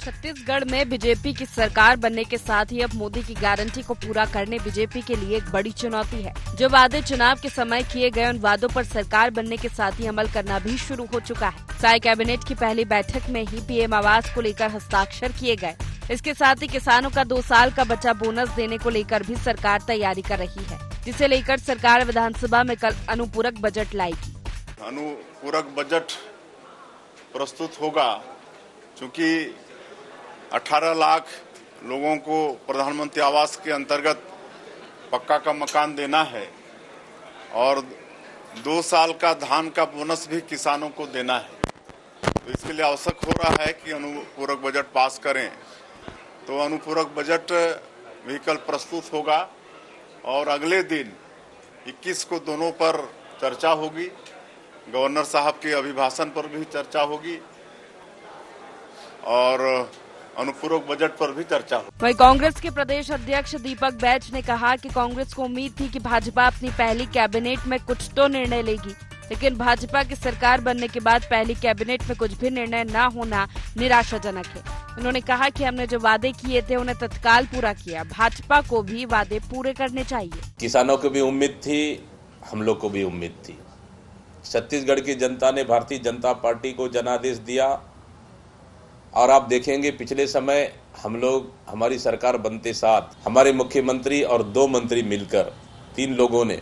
छत्तीसगढ़ में बीजेपी की सरकार बनने के साथ ही अब मोदी की गारंटी को पूरा करने बीजेपी के लिए एक बड़ी चुनौती है। जो वादे चुनाव के समय किए गए, उन वादों पर सरकार बनने के साथ ही अमल करना भी शुरू हो चुका है। साय कैबिनेट की पहली बैठक में ही पीएम आवास को लेकर हस्ताक्षर किए गए। इसके साथ ही किसानों का 2 साल का बचा बोनस देने को लेकर भी सरकार तैयारी कर रही है, जिसे लेकर सरकार विधानसभा में कल अनुपूरक बजट लाएगी। अनुपूरक बजट प्रस्तुत होगा क्योंकि 18 लाख लोगों को प्रधानमंत्री आवास के अंतर्गत पक्का का मकान देना है और 2 साल का धान का बोनस भी किसानों को देना है। तो इसके लिए आवश्यक हो रहा है कि अनुपूरक बजट पास करें। तो अनुपूरक बजट भी कल प्रस्तुत होगा और अगले दिन 21 को दोनों पर चर्चा होगी। गवर्नर साहब के अभिभाषण पर भी चर्चा होगी और अनुपूरक बजट पर भी चर्चा हो। वहीं कांग्रेस के प्रदेश अध्यक्ष दीपक बैज ने कहा कि कांग्रेस को उम्मीद थी कि भाजपा अपनी पहली कैबिनेट में कुछ तो निर्णय लेगी, लेकिन भाजपा की सरकार बनने के बाद पहली कैबिनेट में कुछ भी निर्णय न होना निराशाजनक है। उन्होंने कहा कि हमने जो वादे किए थे उन्हें तत्काल पूरा किया। भाजपा को भी वादे पूरे करने चाहिए। किसानों को भी उम्मीद थी, हम लोग को भी उम्मीद थी। छत्तीसगढ़ की जनता ने भारतीय जनता पार्टी को जनादेश दिया और आप देखेंगे पिछले समय हम लोग, हमारी सरकार बनते साथ हमारे मुख्यमंत्री और 2 मंत्री मिलकर 3 लोगों ने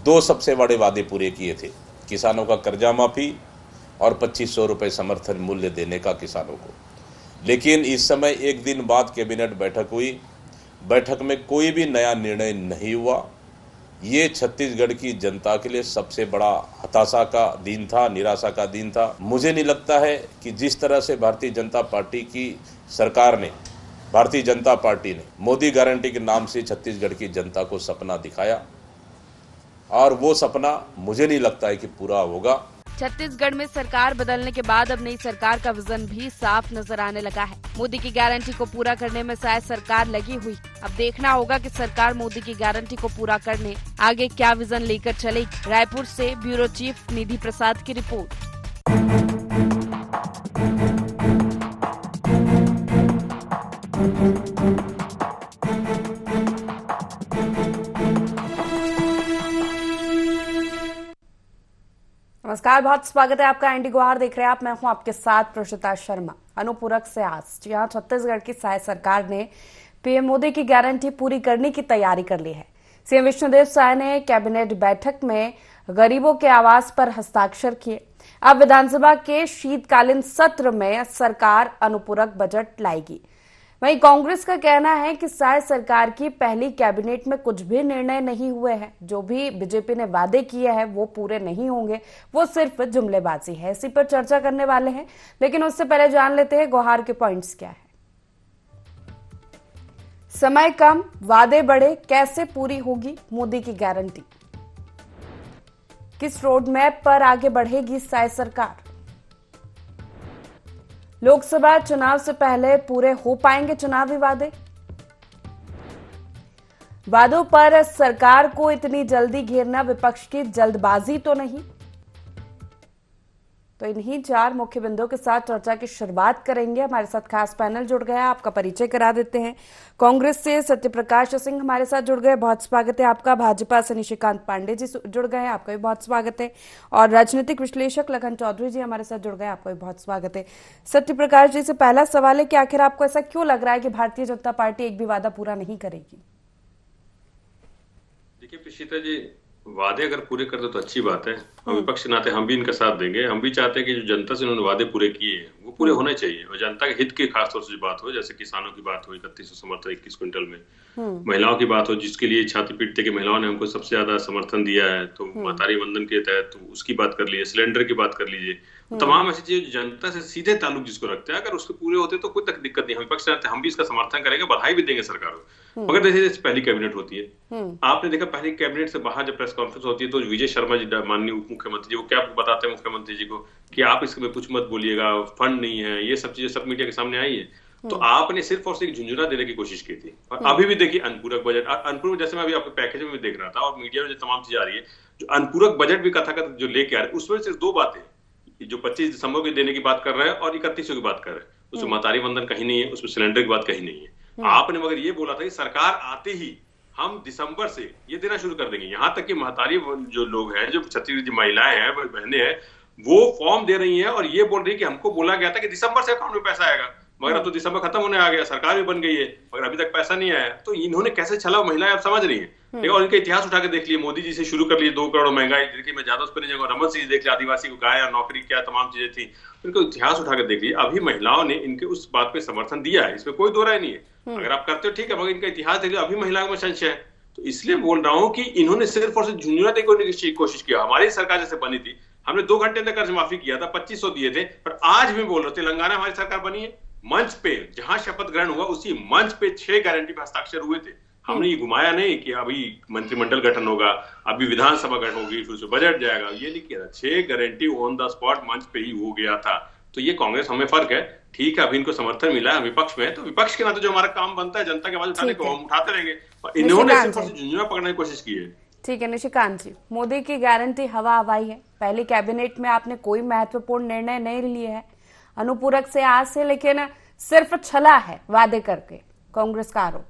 2 सबसे बड़े वादे पूरे किए थे। किसानों का कर्जा माफी और 2500 रुपये समर्थन मूल्य देने का किसानों को। लेकिन इस समय एक दिन बाद कैबिनेट बैठक हुई, बैठक में कोई भी नया निर्णय नहीं हुआ। ये छत्तीसगढ़ की जनता के लिए सबसे बड़ा हताशा का दिन था, निराशा का दिन था। मुझे नहीं लगता है कि जिस तरह से भारतीय जनता पार्टी की सरकार ने, भारतीय जनता पार्टी ने मोदी गारंटी के नाम से छत्तीसगढ़ की जनता को सपना दिखाया और वो सपना मुझे नहीं लगता है कि पूरा होगा। छत्तीसगढ़ में सरकार बदलने के बाद अब नई सरकार का विजन भी साफ नजर आने लगा है। मोदी की गारंटी को पूरा करने में शायद सरकार लगी हुई। अब देखना होगा कि सरकार मोदी की गारंटी को पूरा करने आगे क्या विजन लेकर चलेगी। रायपुर से ब्यूरो चीफ निधि प्रसाद की रिपोर्ट। नमस्कार, बहुत स्वागत है आपका। एनडी गुहार देख रहे हैं आप। मैं हूं आपके साथ प्रशिता शर्मा। अनुपूरक से आस, जहां छत्तीसगढ़ की साय सरकार ने पीएम मोदी की गारंटी पूरी करने की तैयारी कर ली है। सीएम विष्णुदेव साय ने कैबिनेट बैठक में गरीबों के आवास पर हस्ताक्षर किए। अब विधानसभा के शीतकालीन सत्र में सरकार अनुपूरक बजट लाएगी। वहीं कांग्रेस का कहना है कि साय सरकार की पहली कैबिनेट में कुछ भी निर्णय नहीं हुए हैं। जो भी बीजेपी ने वादे किए हैं वो पूरे नहीं होंगे, वो सिर्फ जुमलेबाजी है। इसी पर चर्चा करने वाले हैं, लेकिन उससे पहले जान लेते हैं गुहार के पॉइंट्स क्या है। समय कम, वादे बड़े, कैसे पूरी होगी मोदी की गारंटी? किस रोड मैप पर आगे बढ़ेगी साय सरकार? लोकसभा चुनाव से पहले पूरे हो पाएंगे चुनावी वादे? वादों पर सरकार को इतनी जल्दी घेरना विपक्ष की जल्दबाजी तो नहीं? तो इन्हीं 4 मुख्य बिंदुओं के साथ चर्चा की शुरुआत करेंगे। हमारे साथ खास पैनल जुड़ गया है, आपका परिचय करा देते हैं। कांग्रेस से सत्यप्रकाश सिंह हमारे साथ जुड़ गए, बहुत स्वागत है आपका। भाजपा से निशिकांत पांडे जी जुड़ गए, आपका भी बहुत स्वागत है। और राजनीतिक विश्लेषक लखन चौधरी जी हमारे साथ जुड़ गए, आपका भी बहुत स्वागत है। सत्यप्रकाश जी से पहला सवाल है कि आखिर आपको ऐसा क्यों लग रहा है कि भारतीय जनता पार्टी एक भी वादा पूरा नहीं करेगी? देखिए प्रशिता जी, वादे अगर पूरे कर दो तो अच्छी बात है। और विपक्ष के नाते हम भी इनका साथ देंगे। हम भी चाहते हैं कि जो जनता से उन्होंने वादे पूरे किए हैं वो पूरे होने चाहिए और जनता के हित की खासतौर से बात हो, जैसे किसानों की बात हो 3100 समर्थन 21 क्विंटल में, महिलाओं की बात हो जिसके लिए छाती पीटते कि महिलाओं ने हमको सबसे ज्यादा समर्थन दिया है, तो महतारी वंदन के तहत तो उसकी बात कर लीजिए, सिलेंडर की बात कर लीजिए। तमाम ऐसी चीजें जनता से सीधे ताल्लुक जिसको रखते हैं, अगर उसके पूरे होते तो कोई दिक्कत नहीं। हम विपक्ष से हम भी इसका समर्थन करेंगे, बधाई भी देंगे सरकार को। मगर जैसे पहली कैबिनेट होती है, आपने देखा पहली कैबिनेट से बाहर जब प्रेस कॉन्फ्रेंस होती है तो विजय शर्मा जी माननीय उप मुख्यमंत्री जी वो क्या बताते हैं मुख्यमंत्री जी को कि आप इसमें कुछ मत बोलिएगा, फंड नहीं है, ये सब चीजें सब मीडिया के सामने आई है। तो आपने सिर्फ और सिर्फ झुंझुना देने की कोशिश की थी। और अभी भी देखिए अनपूरक बजट, अनपूरक जैसे मैं अभी आपके पैकेज में भी देख रहा था और मीडिया में जो तमाम चीजें आ रही है, जो अनपूरक बजट भी कथाकथ जो लेके आ रहे हैं उसमें सिर्फ दो बातें, जो 25 दिसंबर को देने की बात कर रहे हैं और 31 की बात कर रहे हैं, उसमें महतारी वंदन कहीं नहीं है, उसमें सिलेंडर की बात कहीं नहीं है। आपने मगर ये बोला था कि सरकार आते ही हम दिसंबर से ये देना शुरू कर देंगे। यहाँ तक कि महतारी जो लोग हैं, जो छत्तीसगढ़ की महिलाएं हैं, बहनें हैं, वो फॉर्म दे रही हैं और ये बोल रही है कि हमको बोला गया था कि दिसंबर से अकाउंट में पैसा आएगा, मगर अब तो दिसंबर खत्म होने आ गया, सरकार भी बन गई है, मगर अभी तक पैसा नहीं आया। तो इन्होंने कैसे छला, महिलाएं आप समझ रही हैं। देखो, और इनका इतिहास उठा के देख लिए, मोदी जी से शुरू कर लिए 2 करोड़ महंगाई, देखिए मैं ज्यादा उस पर नहीं जाऊंगा, रमन सिंह देख लिया, आदिवासी को गाय और नौकरी क्या तमाम चीजें थी, इनको इतिहास उठा के देख लिया। अभी महिलाओं ने इनके उस बात पे समर्थन दिया है, इसमें कोई दो राय नहीं है। अगर आप करते हो ठीक है, मगर इनका इतिहास देख लिया, अभी महिलाओं में संशय है। तो इसलिए बोल रहा हूं कि इन्होंने सिर्फ और सिर्फ झुंझुना देने की कोशिश किया। हमारी सरकार जैसे बनी थी, हमने 2 घंटे अंदर कर्ज माफी किया था, 2500 दिए थे। पर आज भी बोल रहे, तेलंगाना हमारी सरकार बनी है, मंच पे जहां शपथ ग्रहण हुआ उसी मंच पे 6 गारंटी पे हस्ताक्षर हुए थे। हमने ये घुमाया नहीं कि अभी मंत्रिमंडल गठन होगा, अभी विधानसभा गठन होगी, फिर उसमें बजट जाएगा, ये नहीं किया था। 6 गारंटी ऑन द स्पॉट मंच पे ही हो गया था। तो ये कांग्रेस हमें फर्क है, ठीक है, अभी इनको समर्थन मिला है, विपक्ष में, तो विपक्ष के नाते जो हमारा काम बनता है जनता की आवाज उठाने को, हम उठाते रहेंगे। इन्होंने सिर्फ झुंझुना पकड़ने की कोशिश की है। ठीक है निशिकांत जी, मोदी की गारंटी हवा हवाई है। पहली कैबिनेट में आपने कोई महत्वपूर्ण निर्णय नहीं लिए है, अनुपूरक से आज से, लेकिन सिर्फ छला है वादे करके, कांग्रेस का आरोप।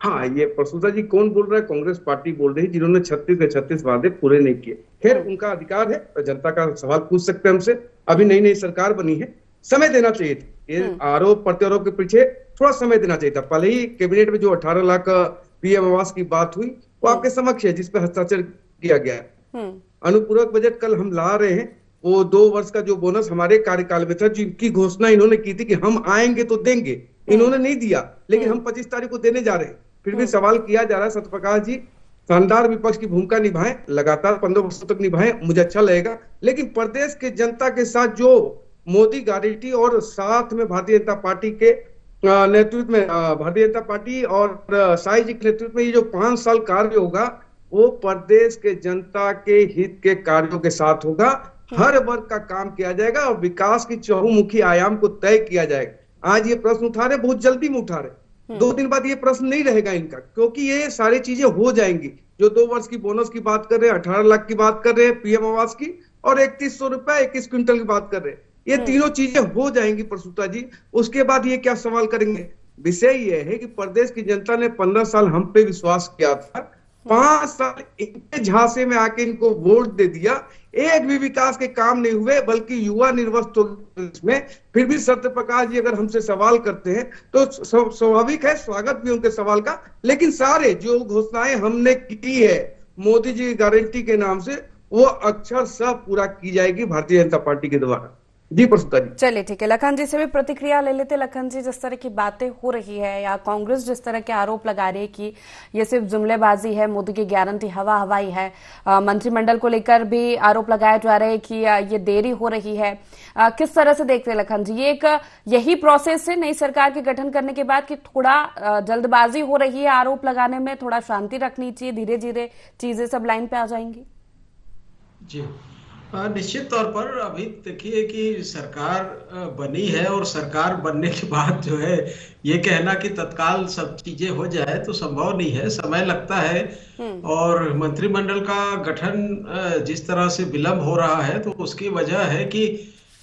हाँ, ये प्रसूता जी कौन बोल रहा है? कांग्रेस पार्टी बोल रही है, जिन्होंने 36 के 36 वादे पूरे नहीं किए। खैर, उनका अधिकार है, तो जनता का सवाल पूछ सकते हैं हमसे। अभी नई नई सरकार बनी है, समय देना चाहिए था। ये आरोप प्रत्यारोप के पीछे थोड़ा समय देना चाहिए था। पहले ही कैबिनेट में जो 18 लाख पीएम आवास की बात हुई, वो आपके समक्ष है, जिसपे हस्ताक्षर किया गया है। अनुपूरक बजट कल हम ला रहे हैं, वो 2 वर्ष का जो बोनस हमारे कार्यकाल में था, जिनकी घोषणा इन्होंने की थी कि हम आएंगे तो देंगे, इन्होंने नहीं दिया, लेकिन हम 25 तारीख को देने जा रहे हैं। फिर भी सवाल किया जा रहा है। सत्यप्रकाश जी शानदार विपक्ष की भूमिका निभाएं, लगातार 15 वर्षों तक निभाएं, मुझे अच्छा लगेगा। लेकिन प्रदेश के जनता के साथ जो मोदी गारंटी और साथ में भारतीय जनता पार्टी के नेतृत्व में, भारतीय जनता पार्टी और साई जी के नेतृत्व में ये जो 5 साल कार्य होगा, वो प्रदेश के जनता के हित के कार्यों के साथ होगा। हर वर्ग का काम किया जाएगा और विकास की चहुमुखी आयाम को तय किया जाएगा। आज ये प्रश्न उठा रहे, बहुत जल्दी में उठा रहे, 2 दिन बाद ये प्रश्न नहीं रहेगा इनका, क्योंकि ये सारी चीजें हो जाएंगी। जो 2 वर्ष की बोनस की बात कर रहे हैं, 18 लाख की बात कर रहे हैं पीएम आवास की, और 3100 रुपए 21 क्विंटल की बात कर रहे हैं, ये तीनों चीजें हो जाएंगी प्रसूता जी। उसके बाद ये क्या सवाल करेंगे? विषय ये है कि प्रदेश की जनता ने 15 साल हम पे विश्वास किया था, 5 साल इनके झांसे में आके इनको वोट दे दिया, एक भी विकास के काम नहीं हुए, बल्कि युवा निर्वस्त में। फिर भी सत्यप्रकाश जी अगर हमसे सवाल करते हैं तो स्वाभाविक है, स्वागत भी उनके सवाल का, लेकिन सारे जो घोषणाएं हमने की है मोदी जी की गारंटी के नाम से, वो अक्षर सब पूरा की जाएगी भारतीय जनता पार्टी के द्वारा। जी प्रसूता जी। चलिए ठीक है, लखन जी से भी प्रतिक्रिया ले लेते। लखन जी, जिस तरह की बातें हो रही है या कांग्रेस जिस तरह के आरोप लगा रही है कि ये सिर्फ जुमलेबाजी है, मोदी की गारंटी हवा हवाई है, मंत्रिमंडल को लेकर भी आरोप लगाया जा रहा है कि ये देरी हो रही है, किस तरह से देखते हैं लखन जी? ये एक यही प्रोसेस है नई सरकार के गठन करने के बाद कि थोड़ा जल्दबाजी हो रही है आरोप लगाने में, थोड़ा शांति रखनी चाहिए, धीरे धीरे चीजें सब लाइन पे आ जाएंगी? जी निश्चित तौर पर अभी देखिए कि सरकार बनी है और सरकार बनने के बाद जो है ये कहना कि तत्काल सब चीजें हो जाए तो संभव नहीं है, समय लगता है। और मंत्रिमंडल का गठन जिस तरह से विलंब हो रहा है तो उसकी वजह है कि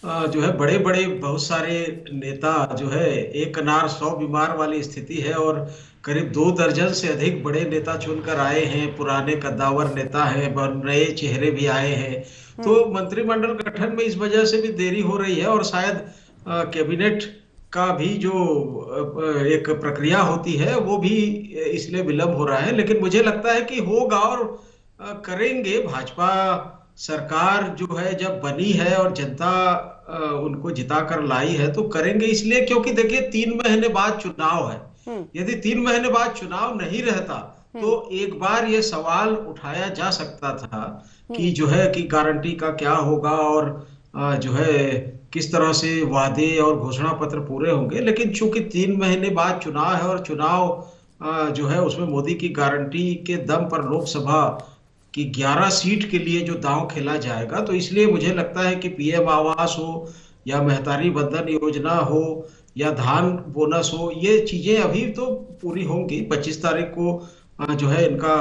जो है बड़े बड़े बहुत सारे नेता जो है एक अनार 100 बीमार वाली स्थिति है, और करीब 2 दर्जन से अधिक बड़े नेता चुनकर आए हैं, पुराने कद्दावर नेता हैं, नए चेहरे भी आए हैं। तो मंत्रिमंडल गठन में इस वजह से भी देरी हो रही है, और शायद कैबिनेट का भी जो एक प्रक्रिया होती है वो भी इसलिए विलंब हो रहा है। लेकिन मुझे लगता है कि होगा और करेंगे। भाजपा सरकार जो है जब बनी है और जनता उनको जिता कर लाई है तो करेंगे, इसलिए क्योंकि देखिए 3 महीने बाद चुनाव है। यदि 3 महीने बाद चुनाव नहीं रहता तो एक बार ये सवाल उठाया जा सकता था कि जो है कि गारंटी का क्या होगा और जो है किस तरह से वादे और घोषणा पत्र पूरे होंगे। लेकिन चूंकि 3 महीने बाद चुनाव है और चुनाव जो है उसमें मोदी की गारंटी के दम पर लोकसभा की 11 सीट के लिए जो दांव खेला जाएगा, तो इसलिए मुझे लगता है कि पीएम आवास हो या महतारी बंधन योजना हो या धान बोनस हो, ये चीजें अभी तो पूरी होंगी। 25 तारीख को जो है इनका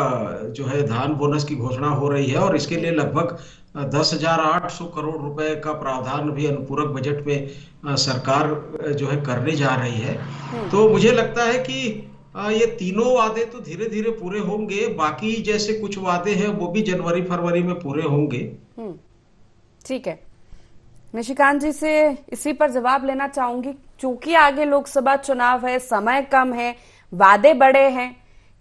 जो है धान बोनस की घोषणा हो रही है और इसके लिए लगभग 10,800 करोड़ रुपए का प्रावधान भी अनुपूरक बजट में सरकार जो है करने जा रही है। तो मुझे लगता है कि ये तीनों वादे तो धीरे धीरे पूरे होंगे, बाकी जैसे कुछ वादे हैं वो भी जनवरी फरवरी में पूरे होंगे। ठीक है, निशिकांत जी से इसी पर जवाब लेना चाहूंगी। चूंकि आगे लोकसभा चुनाव है, समय कम है, वादे बड़े हैं,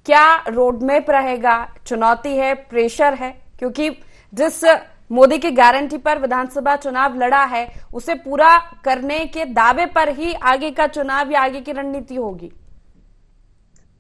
क्या रोडमैप रहेगा? चुनौती है, प्रेशर है, क्योंकि जिस मोदी की गारंटी पर विधानसभा चुनाव लड़ा है उसे पूरा करने के दावे पर ही आगे का चुनाव या आगे की रणनीति होगी।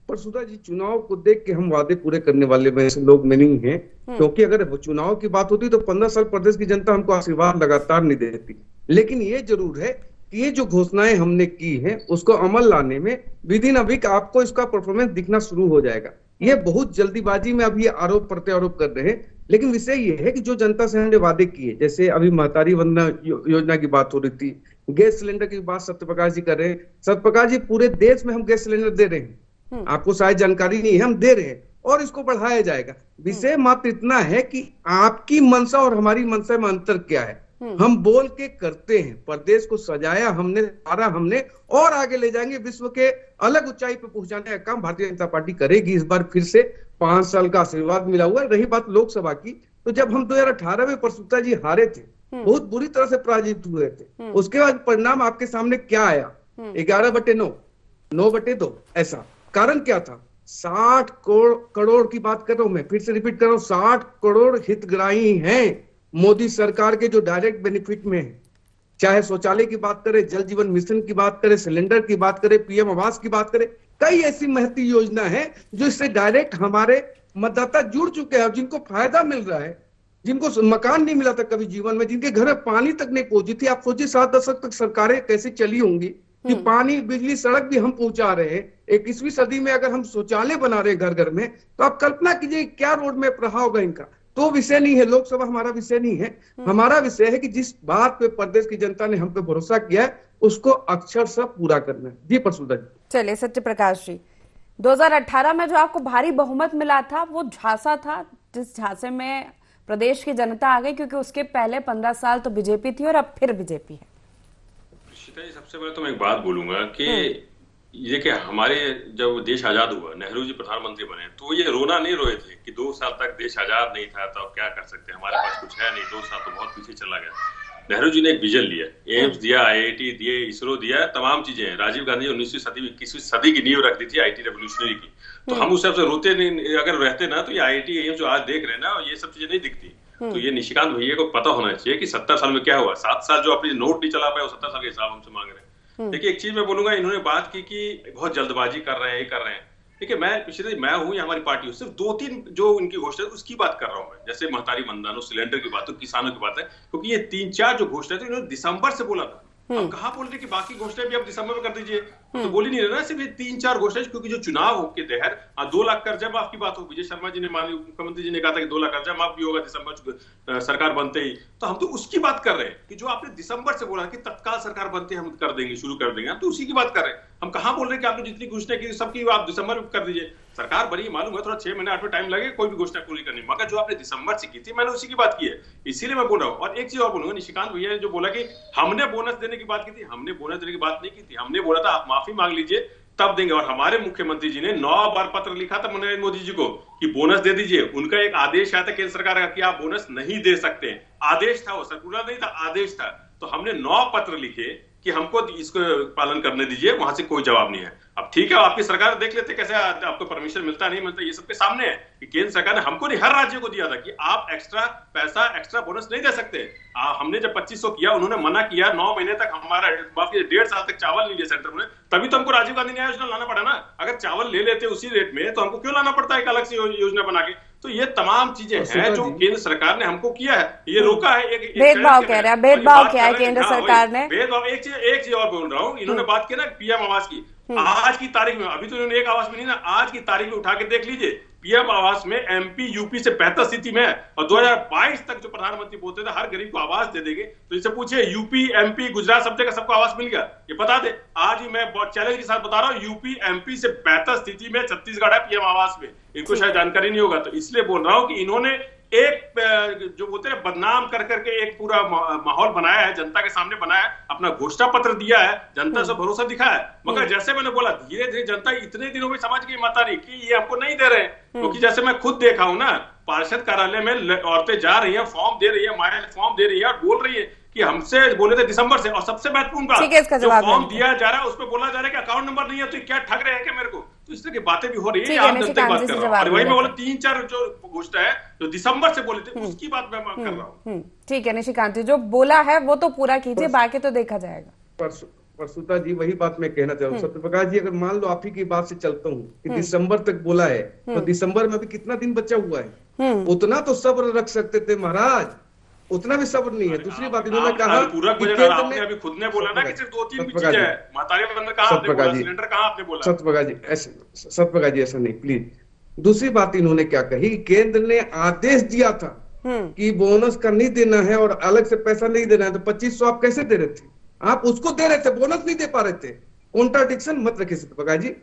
पर सुधा जी, चुनाव को देख के हम वादे पूरे करने वाले में से लोग में नहीं है, क्योंकि अगर चुनाव की बात होती तो 15 साल प्रदेश की जनता हमको आशीर्वाद लगातार नहीं देती। लेकिन ये जरूर है कि ये जो घोषणाएं हमने की हैं उसको अमल लाने में विद इन अ वीक आपको इसका परफॉर्मेंस दिखना शुरू हो जाएगा। ये बहुत जल्दीबाजी में अभी आरोप प्रत्यारोप कर रहे हैं, लेकिन विषय ये है कि जो जनता से हमने वादे किए, जैसे अभी महतारी वंदना योजना की बात हो रही थी, गैस सिलेंडर की बात सत्यप्रकाश जी कर रहे हैं। सत्यप्रकाश जी, पूरे देश में हम गैस सिलेंडर दे रहे हैं, आपको शायद जानकारी नहीं है, हम दे रहे हैं और इसको बढ़ाया जाएगा। विषय मात्र इतना है कि आपकी मनसा और हमारी मनसा में अंतर क्या है। हम बोल के करते हैं, प्रदेश को सजाया हमने, सारा हमने और आगे ले जाएंगे, विश्व के अलग ऊंचाई पे पहुंचाने का काम भारतीय जनता पार्टी करेगी। इस बार फिर से 5 साल का आशीर्वाद मिला हुआ है। रही बात लोकसभा की, तो जब हम 2018 में प्रसूता जी हारे थे, बहुत बुरी तरह से पराजित हुए थे, उसके बाद परिणाम आपके सामने क्या आया? 11/9, 9/2, ऐसा कारण क्या था? 60 करोड़ की बात कर रहा हूं मैं, फिर से रिपीट कर रहा हूं, 60 करोड़ हितग्राही हैं मोदी सरकार के जो डायरेक्ट बेनिफिट में है। चाहे शौचालय की बात करें, जल जीवन मिशन की बात करें, सिलेंडर की बात करें, पीएम आवास की बात करें, कई ऐसी महती योजना है जो इससे डायरेक्ट हमारे मतदाता जुड़ चुके हैं, जिनको फायदा मिल रहा है, जिनको मकान नहीं मिला था कभी जीवन में, जिनके घर में पानी तक नहीं पहुंची थी। आप सोचिए 7 दशक तक सरकारें कैसे चली होंगी कि पानी, बिजली, सड़क भी हम पहुंचा रहे हैं। 21वीं सदी में अगर हम शौचालय बना रहे हैं घर घर में, तो आप कल्पना कीजिए क्या रोड मैप रहा होगा इनका। तो विषय नहीं है, लोकसभा हमारा विषय नहीं है। हमारा विषय है कि जिस बात पे प्रदेश की जनता ने हम पे भरोसा किया है उसको अक्षरशः पूरा करना है। जी प्रसूता जी। चलिए सत्यप्रकाश जी, 2018 में जो आपको भारी बहुमत मिला था वो झांसा था, जिस झांसे में प्रदेश की जनता आ गई, क्योंकि उसके पहले 15 साल तो बीजेपी थी और अब फिर बीजेपी है। सबसे पहले तो मैं एक बात बोलूंगा कि ये कि हमारे जब देश आजाद हुआ, नेहरू जी प्रधानमंत्री बने, तो ये रोना नहीं रोए थे कि 2 साल तक देश आजाद नहीं था, तो क्या कर सकते हैं, हमारे पास कुछ है नहीं, 2 साल तो बहुत पीछे चला गया। नेहरू जी ने एक विजन लिया, एम्स दिया, IIT दिए, इसरो दिया, तमाम चीजें हैं। राजीव गांधी 19वीं सदी में 21वीं सदी की नींव रख दी थी IT रेवोल्यूशनरी की। तो हम उस सबसे रोते नहीं अगर रहते ना, तो ये IIT एम्स जो आज देख रहे हैं ना, ये सब चीजें नहीं दिखती। तो ये निशिकांत भैया को पता होना चाहिए कि 70 साल में क्या हुआ। 7 साल जो अपनी नोट नहीं चला पाए, वो 70 साल के हिसाब हमसे मांग रहे हैं। देखिए, एक चीज मैं बोलूंगा, इन्होंने बात की कि बहुत जल्दबाजी कर रहे हैं, ये कर रहे हैं। देखिए, मैं हूं या हमारी पार्टी हो, सिर्फ 2-3 जो उनकी घोषणा है उसकी बात कर रहा हूं मैं। जैसे महतारी वंदना, सिलेंडर की बात हो, किसानों की बात है, क्योंकि ये 3-4 जो घोषणा थी इन्होंने दिसंबर से बोला था। हम कहा बोल रहे कि बाकी घोषणाएं भी आप दिसंबर में कर दीजिए, तो बोल ही नहीं रहे ना, सिर्फ ये 3-4 घोषणाएं, क्योंकि जो चुनाव के तहत 2 लाख कर्जा माफ की बात हो, विजय शर्मा जी ने, माननीय मुख्यमंत्री जी ने कहा था कि 2 लाख कर्जा माफ भी होगा दिसंबर सरकार बनते ही। तो हम तो उसकी बात कर रहे हैं कि जो आपने दिसंबर से बोला कि तत्काल सरकार बनते हम कर देंगे, शुरू कर देंगे, हम तो उसी की बात कर रहे हैं। हम कहां बोल रहे हैं कि आपने जितनी घोषणा की सबकी आप दिसंबर में कर दीजिए। सरकार बनी, मालूम है थोड़ा 6 महीने 8 टाइम लगे कोई भी घोषणा पूरी करनी, मगर जो आपने दिसंबर से की थी मैंने उसी की बात की है, इसीलिए मैं बोल रहा हूँ। और एक चीज और बोलूंगा, निशिकांत भैया ने जो बोला कि हमने बोनस देने की बात की थी, हमने बोनस देने की बात नहीं की थी। हमने बोला था आप माफी मांग लीजिए तब देंगे, और हमारे मुख्यमंत्री जी ने 9 बार पत्र लिखा था नरेंद्र मोदी जी को कि बोनस दे दीजिए। उनका एक आदेश आया था केंद्र सरकार का कि आप बोनस नहीं दे सकते, आदेश था वो, सर्कुलर नहीं था, आदेश था। तो हमने 9 पत्र लिखे कि हमको इसको पालन करने दीजिए, वहां से कोई जवाब नहीं है। अब ठीक है, आपकी सरकार देख लेते कैसे आपको परमिशन मिलता नहीं मिलता, ये सबके सामने है कि केंद्र सरकार ने हमको नहीं हर राज्य को दिया था कि आप एक्स्ट्रा पैसा, एक्स्ट्रा बोनस नहीं दे सकते। हमने जब 2500 किया, उन्होंने मना किया, 9 महीने तक हमारा 1.5 साल तक चावल नहीं लिया सेंटर में, तभी तो हमको राजीव गांधी न्याय योजना लाना पड़ा ना। अगर चावल ले लेते उसी रेट में, तो हमको क्यों लाना पड़ता है एक अलग से योजना बना के? तो ये तमाम चीजें हैं जो केंद्र सरकार ने हमको किया है, ये रोका है। भेदभाव कह रहा है, भेदभाव क्या है केंद्र सरकार ने? भेदभाव, एक चीज और बोल रहा हूँ, इन्होंने बात की ना पीएम आवास की, आज की तारीख में, अभी तो उन्होंने एक आवास में नहीं ना, आज की तारीख में उठा के देख लीजिए, पीएम आवास में एमपी यूपी से बेहतर स्थिति में है। और 2022 तक जो प्रधानमंत्री बोलते थे हर गरीब को आवास दे देंगे, तो इसे पूछिए यूपी एमपी गुजरात सब जगह सबको आवास मिल गया, ये बता दे। आज ही मैं चैलेंज के साथ बता रहा हूँ, यूपी एमपी से बेहतर स्थिति में छत्तीसगढ़ है पीएम आवास में। इनको शायद जानकारी नहीं होगा, तो इसलिए बोल रहा हूँ कि इन्होंने एक जो बोलते हैं बदनाम कर करके एक पूरा माहौल बनाया है, जनता के सामने बनाया है, अपना घोषणा पत्र दिया है, जनता से भरोसा दिखाया है। मगर जैसे मैंने बोला, धीरे धीरे जनता इतने दिनों में समझ गई माता री कि ये हमको नहीं दे रहे, क्योंकि जैसे मैं खुद देखा हूं ना, पार्षद कार्यालय में औरतें जा रही है, फॉर्म दे रही है, महिलाएं फॉर्म दे रही है और बोल रही है कि हमसे बोले थे दिसंबर से। और सबसे महत्वपूर्ण बात, जो फॉर्म दिया जा रहा है उसमें बोला जा रहा है कि अकाउंट नंबर नहीं है, तो क्या ठग रहे हैं क्या मेरे को? तो इस तरह की बातें भी हो रही है, आम जनता की बात कर रहा हूं। और वही मैं बोला 3-4 जो घोषणा है जो दिसंबर से बोले थे, उसकी बात मैं कर रहा हूँ। ठीक है निशिकांत जी, जो बोला है वो तो पूरा कीजिए, बाकी तो देखा जाएगा। परसुता जी, वही बात मैं कहना चाहूँ। सत्यप्रकाश जी, अगर मान लो आप ही की बात से चलता हूँ कि दिसंबर तक बोला है, तो दिसंबर में अभी कितना दिन बचा हुआ है? उतना तो सब्र रख सकते थे महाराज, उतना भी सब्र नहीं है। दूसरी बात इन्होंने कहा पूरा आपने अभी खुद ने बोला ना कि सिर्फ 2-3 चीजें हैं, मातारी बंदर कहाँ आपने बोला, सिलेंडर कहाँ आपने बोला? सत्यप्रकाश जी ऐसा नहीं, प्लीज। दूसरी बात इन्होंने क्या कही, केंद्र ने आदेश दिया था कि बोनस का नहीं देना है और अलग से पैसा नहीं देना है, तो 2500 आप कैसे दे रहे थे? आप उसको दे रहे थे, बोनस नहीं दे पा रहे थे। कॉन्ट्राडिक्शन मत रखिए सत्यप्रकाश जी।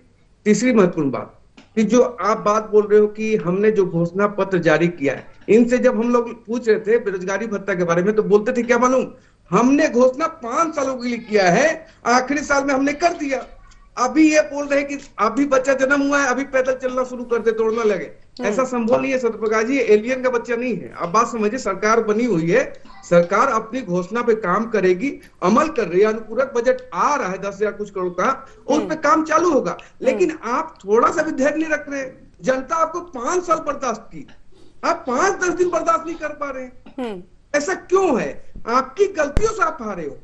तीसरी महत्वपूर्ण बात कि जो आप बात बोल रहे हो कि हमने जो घोषणा पत्र जारी किया है, इनसे जब हम लोग पूछ रहे थे बेरोजगारी भत्ता के बारे में, तो बोलते थे क्या मालूम, हमने घोषणा 5 सालों के लिए किया है, आखिरी साल में हमने कर दिया। अभी ये बोल रहे हैं कि अभी बच्चा जन्म हुआ है, अभी पैदल चलना शुरू कर दे, दौड़ना लगे। ऐसा संभव नहीं है सत्यप्रकाश जी, एलियन का बच्चा नहीं है। अब बात समझिए, सरकार बनी हुई है, सरकार अपनी घोषणा पे काम करेगी, अमल कर रही है। अनुपूरक बजट आ रहा है 10,000 कुछ करोड़ का, उस पे काम चालू होगा। लेकिन आप थोड़ा सा भी धैर्य नहीं रख रहे। जनता आपको 5 साल बर्दाश्त की, आप 5-10 दिन बर्दाश्त नहीं कर पा रहे। ऐसा क्यों है? आपकी गलतियों से आप हारे हो।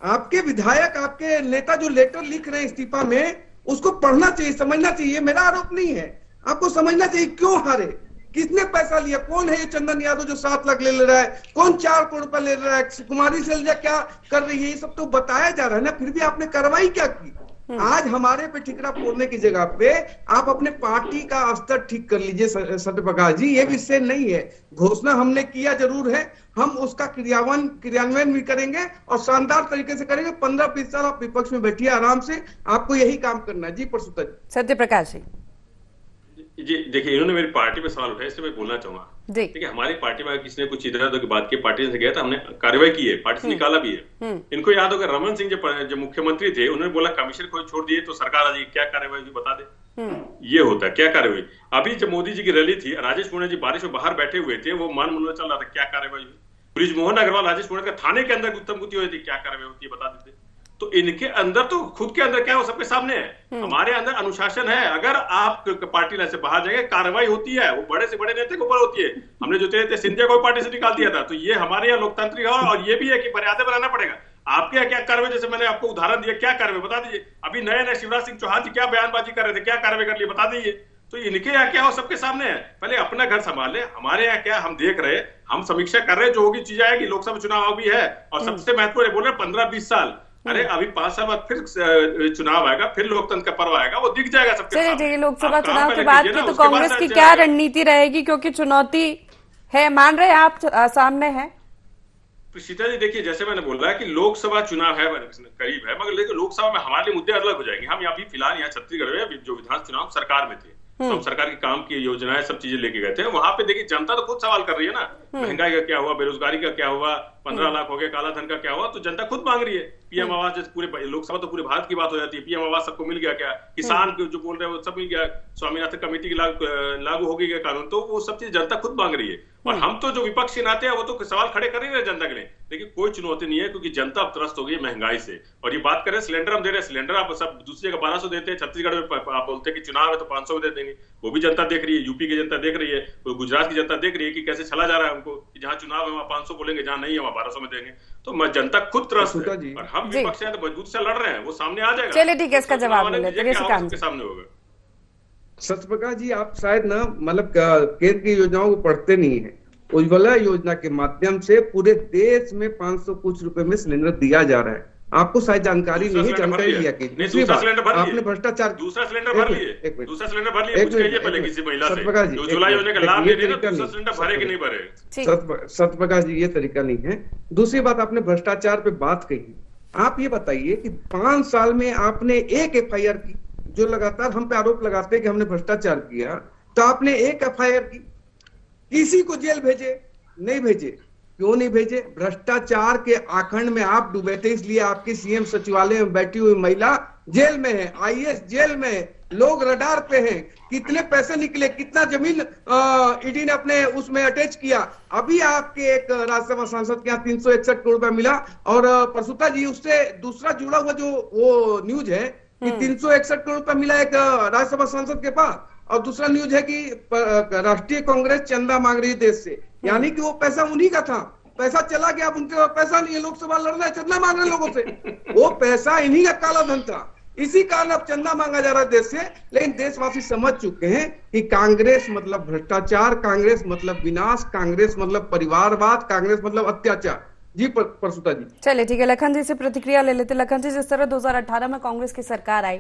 आपके विधायक, आपके नेता जो लेटर लिख रहे हैं इस्तीफा में, उसको पढ़ना चाहिए, समझना चाहिए। मेरा आरोप नहीं है, आपको समझना चाहिए क्यों हारे, किसने पैसा लिया, कौन है ये चंदन यादव जो 7 लाख ले रहा है, कौन 4 करोड़ रुपया ले रहा है, कुमारी सैलजा क्या कर रही है, ये सब तो बताया जा रहा है ना। फिर भी आपने कार्रवाई क्या की? आज हमारे पे ठिकरा फोड़ने की जगह पे आप अपने पार्टी का स्तर ठीक कर लीजिए सत्यप्रकाश जी। ये विषय नहीं है, घोषणा हमने किया जरूर है, हम उसका क्रियान्वयन भी करेंगे और शानदार तरीके से करेंगे। 15-20 साल आप विपक्ष में बैठिए आराम से, आपको यही काम करना है। जी परसुता जी। सत्यप्रकाश जी देखिए, इन्होंने मेरी पार्टी पे सवाल उठाया, इसलिए मैं बोलना चाहूंगा। देखिए, हमारी पार्टी में किसी ने कुछ इधर उधर की बात की, पार्टी से गया था, हमने कार्रवाई की है, पार्टी से निकाला भी है। इनको याद होगा रमन सिंह जो मुख्यमंत्री थे, उन्होंने बोला कमिश्नर को छोड़ दिए तो सरकार आ जाएगी, क्या कार्रवाई हुई बता दे। ये होता है क्या कार्रवाई। अभी जब मोदी जी की रैली थी, राजेश पुणे जी बारिश में बाहर बैठे हुए थे, वो मान मुन्ना चल रहा था, क्या कार्रवाई हुई। ब्रिजमोहन अग्रवाल राजेश पुणे का थाने के अंदर गुत्तम गुत्ती हुई थी, क्या कार्रवाई होती है बता देते। तो इनके अंदर तो खुद के अंदर क्या हो, सबके सामने है। हमारे अंदर अनुशासन है, अगर आप पार्टी लाइन से बाहर जाएंगे कार्रवाई होती है, वो बड़े से बड़े नेता के ऊपर होती है। हमने जो थे सिंधिया को पार्टी से निकाल दिया था, तो ये हमारे यहाँ लोकतांत्रिक है। और ये भी है कि मर्यादा बनाना पड़ेगा। आपके यहाँ क्या कार्रवाई, जैसे मैंने आपको उदाहरण दिया, क्या कार्रवाई बता दीजिए। अभी नए शिवराज सिंह चौहान जी क्या बयानबाजी कर रहे थे, क्या कार्रवाई कर ली बता दीजिए। तो इनके यहाँ क्या हो, सबके सामने है। पहले अपना घर संभाले। हमारे यहाँ क्या हम देख रहे, हम समीक्षा कर रहे, जो होगी चीजें आएगी। लोकसभा चुनाव भी है और सबसे महत्वपूर्ण बोल रहे 15-20 साल, अरे अभी 5 साल बाद फिर चुनाव आएगा, फिर लोकतंत्र का पर्व आएगा, वो दिख जाएगा सबके सामने। चलिए, लोकसभा चुनाव के बाद की तो कांग्रेस की क्या रणनीति रहेगी, क्योंकि चुनौती है, मान रहे आप सामने है। सीता जी देखिए, जैसे मैंने बोला है कि लोकसभा चुनाव है, करीब है, मगर लेकिन लोकसभा में हमारे लिए मुद्दे अलग हो जाएंगे। हम यहाँ फिलहाल यहाँ छत्तीसगढ़ में जो विधान चुनाव सरकार में थे, हम सरकार के काम की योजनाएं सब चीजें लेके गए थे। वहां पे देखिए जनता तो खुद सवाल कर रही है ना, महंगाई का क्या हुआ, बेरोजगारी का क्या हुआ, 15 लाख हो गया, काला धन का क्या हुआ। तो जनता खुद मांग रही है पीएम आवास। जैसे पूरे लोकसभा तो पूरे भारत की बात हो जाती है, पीएम आवास सबको मिल गया क्या, किसान जो बोल रहे हैं वो सब मिल गया, स्वामीनाथन कमेटी की लागू हो गया कानून, तो वो सब चीज जनता खुद मांग रही है। और हम तो जो विपक्ष के नाते हैं वो तो सवाल खड़े कर रहे हैं जनता के लिए, लेकिन कोई चुनौती नहीं है, क्योंकि जनता अब त्रस्त हो गई महंगाई से। और ये बात करें सिलेंडर हम दे रहे हैं, सिलेंडर आप सब दूसरी जगह 1200 देते हैं, छत्तीसगढ़ में आप बोलते हैं कि चुनाव है तो 500 दे देंगे, वो भी जनता देख रही है। यूपी की जनता देख रही है, गुजरात की जनता देख रही है कि कैसे चला जा रहा है उनको, जहाँ चुनाव है वहाँ 500 बोलेंगे, जहाँ नहीं है वहाँ 1200 में देंगे। तो जनता खुद त्रस्त है और हम विपक्ष से मजबूत से लड़ रहे हैं, वो सामने आ जाएगा। चलिए ठीक है, इसका जवाब के सामने होगा। सत्यप्रकाश जी, आप शायद ना मतलब केंद्र की योजनाओं को पढ़ते नहीं है। उज्ज्वला योजना के माध्यम से पूरे देश में 500 कुछ रुपए में सिलेंडर दिया जा रहा है। आपको शायद जानकारी नहीं है, जानकारी लिया की। दूसरी बात, आपने भ्रष्टाचार, दूसरा सिलेंडर भर लिए, दूसरा सिलेंडर भर लिए, कुछ कहिए पहले किसी महिला से जो जुलाई योजना का लाभ ले रही है, दूसरा सिलेंडर भरे कि नहीं भरे? सत्यप्रकाश जी, ये तरीका नहीं है। दूसरी बात, आपने भ्रष्टाचार पे बात कही, आप ये बताइए कि 5 साल में आपने एक FIR की, जो लगातार हम पे आरोप लगाते हैं कि हमने भ्रष्टाचार किया, तो आपने एक FIR की, किसी को जेल भेजे? नहीं भेजे। क्यों नहीं भेजे? भ्रष्टाचार के आखंड में आप डूबे थे, इसलिए आपके CM सचिवालय में बैठी हुई महिला जेल में है, IAS जेल में है, लोग रडार पे हैं। कितने पैसे निकले, कितना जमीन ईडी ने अपने उसमें अटैच किया। अभी आपके एक राज्यसभा सांसद के यहाँ 361 करोड़ रुपया मिला, और प्रसूता जी, उससे दूसरा जुड़ा हुआ जो वो न्यूज है कि 361 करोड़ रुपया मिला एक राज्यसभा सांसद के पास, और दूसरा न्यूज है कि राष्ट्रीय कांग्रेस चंदा मांग रही है देश से, यानी कि वो पैसा उन्हीं का था। पैसा चला गया, अब उनके पास पैसा नहीं है, लोकसभा लड़ना है, चंदा मांग रहे लोगों से, वो पैसा इन्हीं का काला धन था। इसी कारण अब चंदा मांगा जा रहा है देश से। लेकिन देशवासी समझ चुके हैं कि कांग्रेस मतलब भ्रष्टाचार, कांग्रेस मतलब विनाश, कांग्रेस मतलब परिवारवाद, कांग्रेस मतलब अत्याचार। जी प्रसूता जी। चलिए ठीक है, लखन जी से प्रतिक्रिया ले लेते। लखन जी, जिस तरह 2018 में कांग्रेस की सरकार आई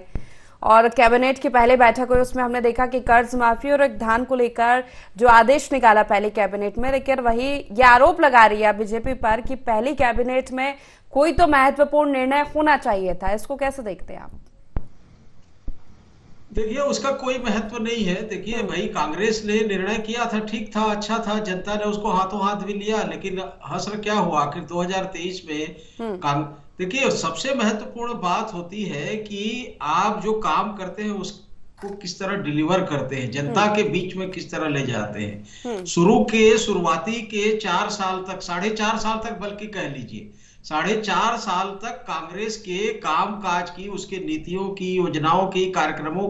और कैबिनेट की पहले बैठक हुई, उसमें हमने देखा कि कर्ज माफी और एक धान को लेकर जो आदेश निकाला पहले कैबिनेट में, लेकिन वही ये आरोप लगा रही है बीजेपी पर कि पहली कैबिनेट में कोई तो महत्वपूर्ण निर्णय होना चाहिए था। इसको कैसे देखते हैं आप? देखिए, उसका कोई महत्व नहीं है। देखिए भाई, कांग्रेस ने निर्णय किया था, ठीक था, अच्छा था, जनता ने उसको हाथों हाथ भी लिया, लेकिन हश्र क्या हुआ आखिर 2023 में देखिए, सबसे महत्वपूर्ण बात होती है कि आप जो काम करते हैं उसको किस तरह डिलीवर करते हैं, जनता के बीच में किस तरह ले जाते हैं। शुरुआती के 4 साल तक, 4.5 साल तक, बल्कि कह लीजिए 4.5 साल तक कांग्रेस के काम काज की, उसके नीतियों की, योजनाओं की, कार्यक्रमों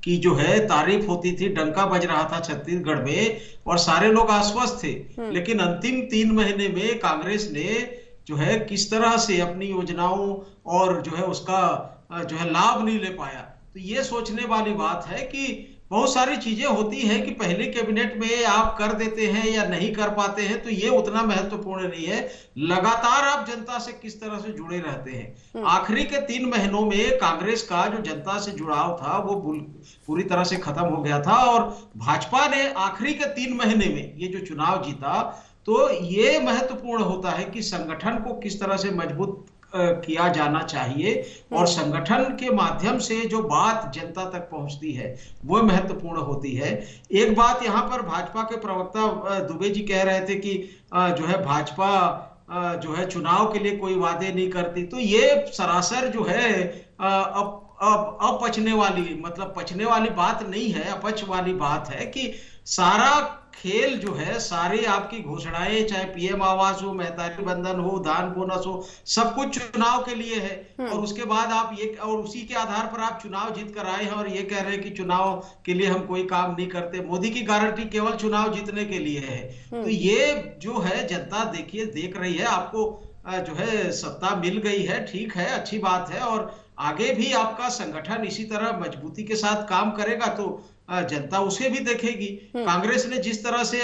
की जो है तारीफ होती थी, डंका बज रहा था छत्तीसगढ़ में, और सारे लोग आश्वस्त थे। लेकिन अंतिम 3 महीने में कांग्रेस ने जो है किस तरह से अपनी योजनाओं और जो है उसका जो है लाभ नहीं ले पाया। तो ये सोचने वाली बात है कि बहुत सारी चीजें होती हैं कि पहले कैबिनेट में आप कर देते हैं या नहीं कर पाते हैं, तो ये उतना महत्वपूर्ण नहीं है। लगातार आप जनता से किस तरह से जुड़े रहते हैं। आखिरी के 3 महीनों में कांग्रेस का जो जनता से जुड़ाव था वो पूरी तरह से खत्म हो गया था, और भाजपा ने आखिरी के 3 महीने में ये जो चुनाव जीता, तो ये महत्वपूर्ण होता है कि संगठन को किस तरह से मजबूत किया जाना चाहिए, और संगठन के माध्यम से जो बात जनता तक पहुंचती है वो महत्वपूर्ण होती है। एक बात यहाँ पर भाजपा के प्रवक्ता दुबे जी कह रहे थे कि जो है भाजपा जो है चुनाव के लिए कोई वादे नहीं करती, तो ये सरासर जो है अपचने वाली, मतलब पचने वाली बात नहीं है, अपच वाली बात है कि सारा खेल जो है, सारी आपकी घोषणाएं, चाहे PM आवास हो, मेहतारी बंधन हो, धान बोनस हो, सब कुछ चुनाव के लिए है। और उसके बाद आप ये, और उसी के आधार पर आप चुनाव जीत कर आए हैं और ये कह रहे हैं कि चुनाव के लिए हम कोई काम नहीं करते। मोदी की गारंटी केवल चुनाव जीतने के लिए है। तो ये जो है जनता देखिए देख रही है, आपको जो है सत्ता मिल गई है, ठीक है, अच्छी बात है, और आगे भी आपका संगठन इसी तरह मजबूती के साथ काम करेगा तो जनता उसे भी देखेगी। कांग्रेस ने जिस तरह से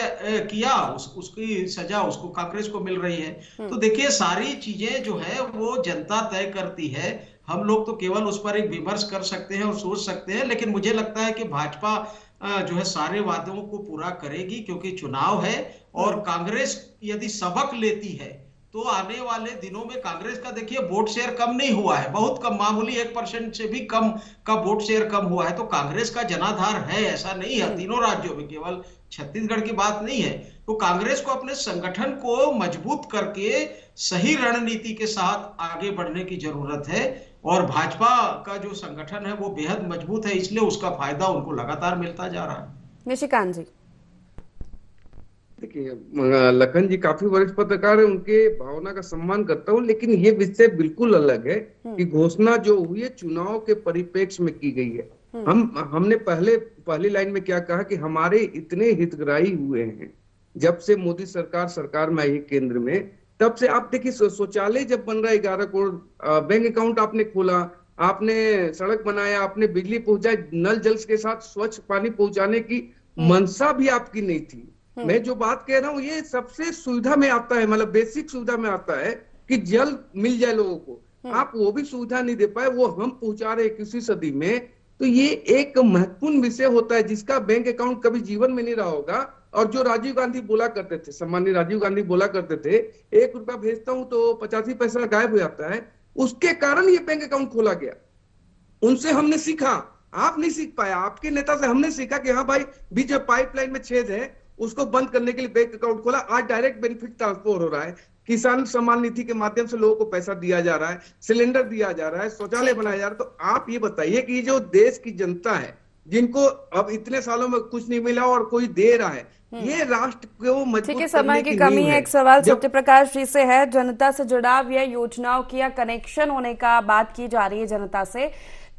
किया उसकी सजा उसको, कांग्रेस को मिल रही है। तो देखिए, सारी चीजें जो है वो जनता तय करती है। हम लोग तो केवल उस पर एक विमर्श कर सकते हैं और सोच सकते हैं, लेकिन मुझे लगता है कि भाजपा जो है सारे वादों को पूरा करेगी, क्योंकि चुनाव है। और कांग्रेस यदि सबक लेती है तो आने वाले दिनों में कांग्रेस का देखिए वोट शेयर कम नहीं हुआ है, बहुत कम, मामूली 1% से भी कम का वोट शेयर कम हुआ है। तो कांग्रेस का जनाधार है, ऐसा नहीं है, तीनों राज्यों में, केवल छत्तीसगढ़ की बात नहीं है। तो कांग्रेस को अपने संगठन को मजबूत करके सही रणनीति के साथ आगे बढ़ने की जरूरत है, और भाजपा का जो संगठन है वो बेहद मजबूत है, इसलिए उसका फायदा उनको लगातार मिलता जा रहा है। निशिकांत जी, देखिए, लखन जी काफी वरिष्ठ पत्रकार है, उनके भावना का सम्मान करता हूँ, लेकिन ये विषय बिल्कुल अलग है कि घोषणा जो हुई है चुनाव के परिप्रेक्ष्य में की गई है। हमने पहली लाइन में क्या कहा कि हमारे इतने हितग्राही हुए हैं जब से मोदी सरकार में आई केंद्र में, तब से आप देखिए शौचालय जब बन रहा है 11 करोड़, बैंक अकाउंट आपने खोला, आपने सड़क बनाया, आपने बिजली पहुंचाई, नल जल के साथ स्वच्छ पानी पहुंचाने की मंशा भी आपकी नहीं थी। मैं जो बात कह रहा हूँ ये सबसे सुविधा में आता है, मतलब बेसिक सुविधा में आता है कि जल मिल जाए लोगों को। आप वो भी सुविधा नहीं दे पाए, वो हम पहुंचा रहे 21वीं सदी में। तो ये एक महत्वपूर्ण विषय होता है जिसका बैंक अकाउंट कभी जीवन में नहीं रहा होगा। और जो राजीव गांधी बोला करते थे, सम्मानित राजीव गांधी बोला करते थे, 1 रुपया भेजता हूं तो 85 पैसा गायब हो जाता है, उसके कारण ये बैंक अकाउंट खोला गया। उनसे हमने सीखा, आप नहीं सीख पाया, आपके नेता से हमने सीखा कि हाँ भाई, बीच में पाइपलाइन में छेद है, उसको बंद करने के लिए बैंक अकाउंट खोला। आज डायरेक्ट बेनिफिट ट्रांसफर हो रहा है, किसान सम्मान निधि के माध्यम से लोगों को पैसा दिया जा रहा है, सिलेंडर दिया जा रहा है, शौचालय बनाया जा रहा है। तो आप ये बताइए कि जो देश की जनता है, जिनको अब इतने सालों में कुछ नहीं मिला और कोई दे रहा है, ये राष्ट्र को मजबूत ठीक है, करने समय की की कमी नींव है। है। एक सवाल जब सत्यप्रकाश जी से है, जनता से जुड़ाव या योजनाओं की या कनेक्शन होने का बात की जा रही है जनता से,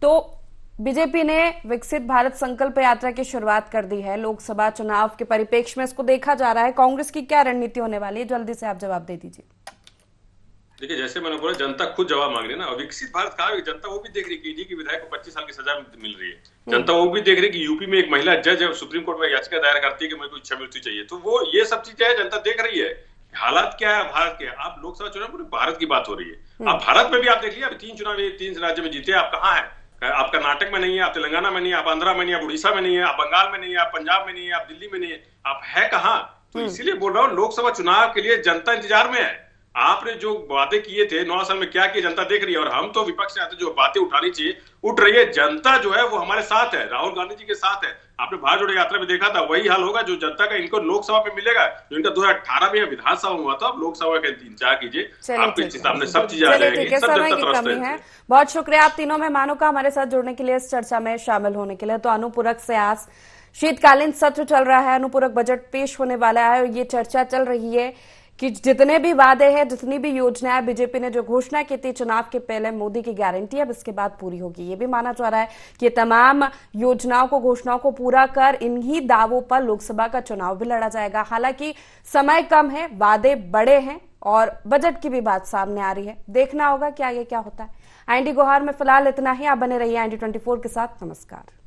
तो बीजेपी ने विकसित भारत संकल्प यात्रा की शुरुआत कर दी है। लोकसभा चुनाव के परिप्रेक्ष्य में इसको देखा जा रहा है, कांग्रेस की क्या रणनीति होने वाली है? जल्दी से आप जवाब दे दीजिए। देखिए, जैसे मैंने बोला, जनता खुद जवाब मांग रही है ना। और विकसित भारत कहा, जनता वो भी देख रही है कि विधायक को 25 साल की सजा मिल रही है। जनता वो भी देख रही है कि यूपी में एक महिला जज है, सुप्रीम कोर्ट में याचिका दायर करती है कि मुझे को इच्छा मृत्यु चाहिए। तो वो ये सब चीजें है, जनता देख रही है। हालात क्या है भारत के, आप लोकसभा चुनाव पूरे भारत की बात हो रही है। आप भारत में भी आप देख लिया, 3 चुनाव 3 राज्य में जीते, आप कहाँ है? आप कर्नाटक में नहीं है, आप तेलंगाना में नहीं है, आप आंध्रा में नहीं है, आप उड़ीसा में नहीं है, आप बंगाल में नहीं है, आप पंजाब में नहीं है, आप दिल्ली में नहीं है, आप है कहाँ? तो इसीलिए बोल रहा हूँ, लोकसभा चुनाव के लिए जनता इंतजार में है। आपने जो वादे किए थे 9 साल में, क्या किया जनता देख रही है। और हम तो विपक्ष से जो बातें उठानी चाहिए उठ रही है। जनता जो है वो हमारे साथ है, राहुल गांधी जी के साथ है। आपने भारत जोड़ो यात्रा में देखा था, वही हाल होगा जो जनता का इनको लोकसभा में मिलेगा, जो इनका 2018 में विधानसभा में हुआ था। अब लोकसभा का इंतजार कीजिए, आपके सामने सब चीजें आ जाएंगी। सब समय जनता की त्रस्त कमी है। बहुत शुक्रिया आप तीनों मेहमानों का हमारे साथ जुड़ने के लिए, इस चर्चा में शामिल होने के लिए। तो अनुपूरक से आज शीतकालीन सत्र चल रहा है, अनुपूरक बजट पेश होने वाला है और ये चर्चा चल रही है कि जितने भी वादे हैं, जितनी भी योजनाएं बीजेपी ने जो घोषणा की थी चुनाव के पहले, मोदी की गारंटी अब इसके बाद पूरी होगी। ये भी माना जा रहा है कि तमाम योजनाओं को, घोषणाओं को पूरा कर इन्हीं दावों पर लोकसभा का चुनाव भी लड़ा जाएगा। हालांकि समय कम है, वादे बड़े हैं और बजट की भी बात सामने आ रही है। देखना होगा कि आगे क्या होता है। एनडी गुहार में फिलहाल इतना ही। आप बने रहिए एनडी 24 के साथ। नमस्कार।